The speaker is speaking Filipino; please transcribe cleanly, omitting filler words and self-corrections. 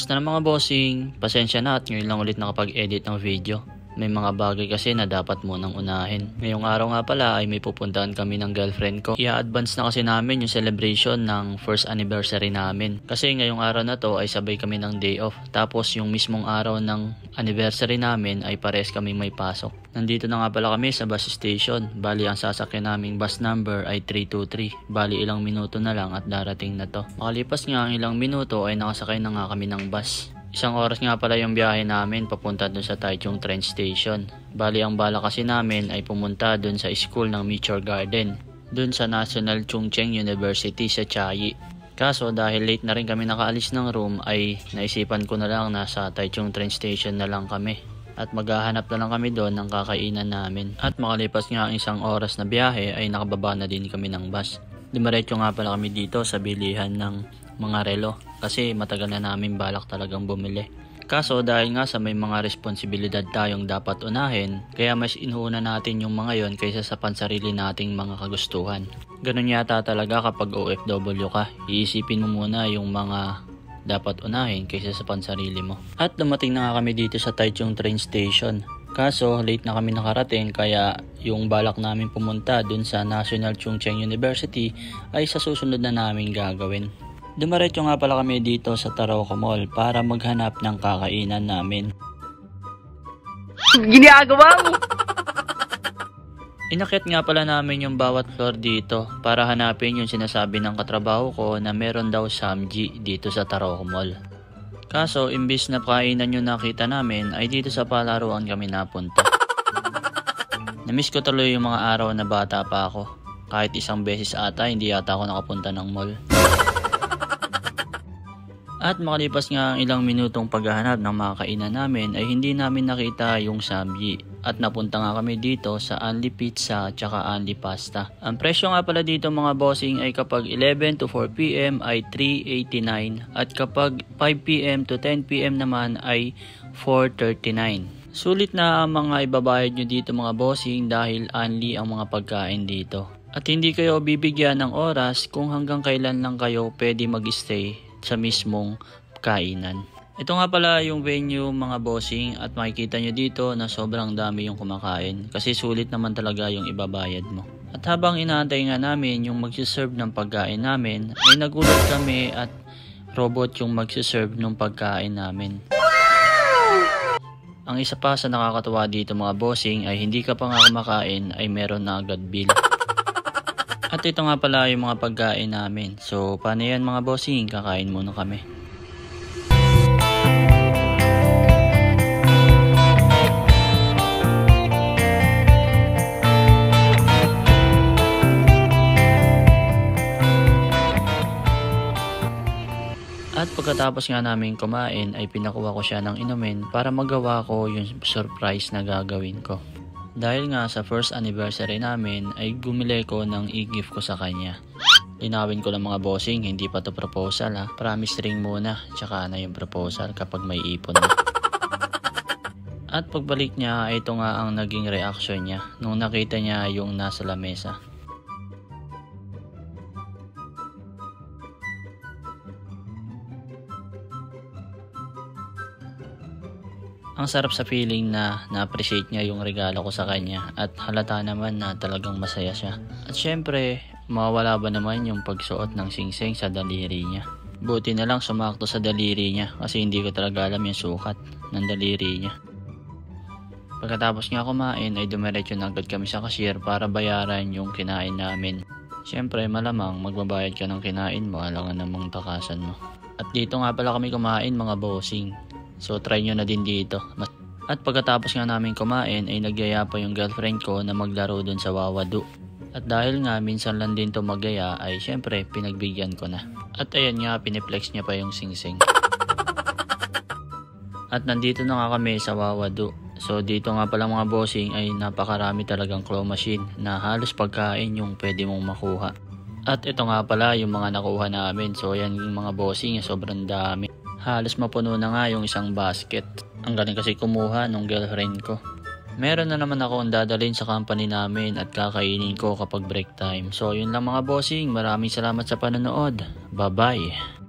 Kamusta na mga bossing? Pasensya na at ngayon lang ulit nakapag-edit ng video. May mga bagay kasi na dapat munang unahin. Ngayong araw nga pala ay may pupuntahan kami ng girlfriend ko. I-advance na kasi namin yung celebration ng first anniversary namin. Kasi ngayong araw na to ay sabay kami ng day off. Tapos yung mismong araw ng anniversary namin ay pares kami may pasok. Nandito na nga pala kami sa bus station. Bali ang sasakyan naming bus number ay 323. Bali ilang minuto na lang at darating na to. Makalipas nga ang ilang minuto ay nakasakay na nga kami ng bus. Isang oras nga pala yung biyahe namin papunta dun sa Taichung train station. Bali ang bala kasi namin ay pumunta dun sa school ng Meteor Garden. Dun sa National Chung Cheng University sa Chiayi. Kaso dahil late na rin kami nakaalis ng room ay naisipan ko na lang na sa Taichung train station na lang kami. At maghahanap na lang kami doon ng kakainan namin. At makalipas nga ang isang oras na biyahe ay nakababa na din kami ng bus. Dimaretso nga pala kami dito sa bilihan ng mga relo kasi matagal na namin balak talagang bumili. Kaso dahil nga sa may mga responsibilidad tayong dapat unahin, kaya mas inuuna natin yung mga yon kaysa sa pansarili nating mga kagustuhan. Ganun yata talaga kapag OFW ka, iisipin mo muna yung mga dapat unahin kaysa sa pansarili mo. At dumating na nga kami dito sa Taichung train station. Kaso late na kami nakarating kaya yung balak namin pumunta dun sa National Chung Cheng University ay sa susunod na namin gagawin. Dumaretso nga pala kami dito sa Taroko Mall para maghanap ng kakainan namin. Ginagawa mo! Inakyat nga pala namin yung bawat floor dito para hanapin yung sinasabi ng katrabaho ko na meron daw samji dito sa Taroko Mall. Kaso imbis na kainan yung nakita namin ay dito sa palaruan kami napunta. Namiss ko tuloy yung mga araw na bata pa ako. Kahit isang beses ata hindi yata ako nakapunta ng mall. At makalipas nga ang ilang minutong paghahanap ng mga kainan namin ay hindi namin nakita yung samji. At napunta nga kami dito sa Anli Pizza at saka Anli Pasta. Ang presyo nga pala dito mga bossing ay kapag 11 to 4 PM ay 389 at kapag 5 PM to 10 PM naman ay 439. Sulit na ang mga ibabayad nyo dito mga bossing dahil Anli ang mga pagkain dito. At hindi kayo bibigyan ng oras kung hanggang kailan lang kayo pwede mag-stay sa mismong kainan. Ito nga pala yung venue mga bossing at makikita nyo dito na sobrang dami yung kumakain kasi sulit naman talaga yung ibabayad mo. At habang inaantay nga namin yung magsiserve ng pagkain namin ay nagulat kami at robot yung magsiserve ng pagkain namin. Ang isa pa sa nakakatuwa dito mga bossing ay hindi ka pa nga kumakain ay meron na agad bill. At ito nga pala yung mga pagkain namin. So paano yan mga bossing? Kakain muna kami. At pagkatapos nga namin kumain ay pinakuha ko siya ng inumin para magawa ko yung surprise na gagawin ko. Dahil nga sa first anniversary namin ay gumili ko ng i-gift ko sa kanya. Linawin ko lang mga bossing, hindi pa to proposal ha. Promise ring muna, tsaka na yung proposal kapag may ipon na. At pagbalik niya, ito nga ang naging reaction niya nung nakita niya yung nasa lamesa. Ang sarap sa feeling na na-appreciate niya yung regalo ko sa kanya at halata naman na talagang masaya siya. At syempre, mawawala ba naman yung pagsuot ng singsing sa daliri niya. Buti na lang sumakto sa daliri niya kasi hindi ko talaga alam yung sukat ng daliri niya. Pagkatapos nga kumain ay dumiretso na agad kami sa cashier para bayaran yung kinain namin. Syempre malamang magbabayad ka ng kinain mo, alangan namang takasan mo. At dito nga pala kami kumain mga bossing. So try nyo na din dito. At pagkatapos nga namin kumain ay nagyaya pa yung girlfriend ko na maglaro dun sa Wawadu. At dahil nga minsan lang din to magyaya ay syempre pinagbigyan ko na. At ayan nga piniplex niya pa yung singsing. At nandito na nga kami sa Wawadu. So dito nga pala mga bossing ay napakarami talagang claw machine na halos pagkain yung pwede mong makuha. At ito nga pala yung mga nakuha namin. So ayan yung mga bossing sobrang dami. Halos mapuno na nga yung isang basket. Ang galing kasi kumuha nung girlfriend ko. Meron na naman akong dadalhin sa company namin at kakainin ko kapag break time. So yun lang mga bossing. Maraming salamat sa panonood. Bye bye.